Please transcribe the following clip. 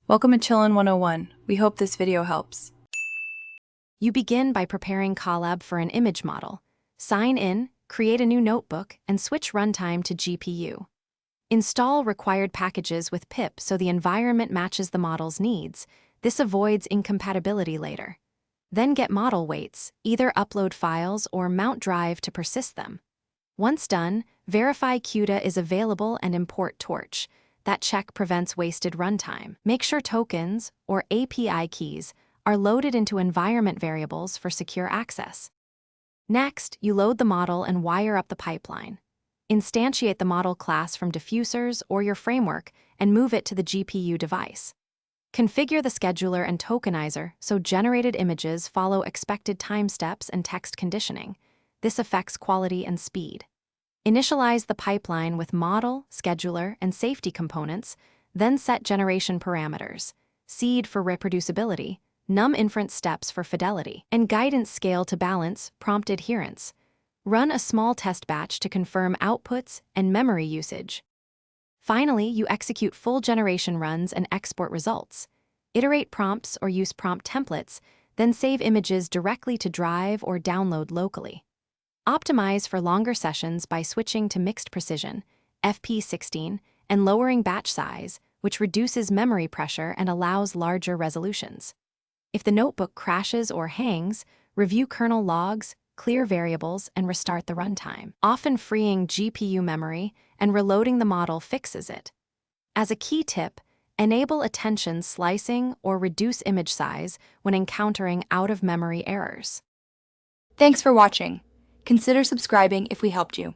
Welcome to Chillin' 101. We hope this video helps. You begin by preparing Colab for an image model. Sign in, create a new notebook, and switch runtime to GPU. Install required packages with pip so the environment matches the model's needs. This avoids incompatibility later. Then get model weights, either upload files or mount drive to persist them. Once done, verify CUDA is available and import Torch. That check prevents wasted runtime. Make sure tokens, or API keys, are loaded into environment variables for secure access. Next, you load the model and wire up the pipeline. Instantiate the model class from diffusers or your framework and move it to the GPU device. Configure the scheduler and tokenizer so generated images follow expected time steps and text conditioning. This affects quality and speed. Initialize the pipeline with model, scheduler, and safety components, then set generation parameters, seed for reproducibility, num inference steps for fidelity, and guidance scale to balance prompt adherence. Run a small test batch to confirm outputs and memory usage. Finally, you execute full generation runs and export results. Iterate prompts or use prompt templates, then save images directly to drive or download locally. Optimize for longer sessions by switching to mixed precision, FP16, and lowering batch size, which reduces memory pressure and allows larger resolutions. If the notebook crashes or hangs, review kernel logs, clear variables, and restart the runtime. Often freeing GPU memory and reloading the model fixes it. As a key tip, enable attention slicing or reduce image size when encountering out-of-memory errors. Thanks for watching. Consider subscribing if we helped you.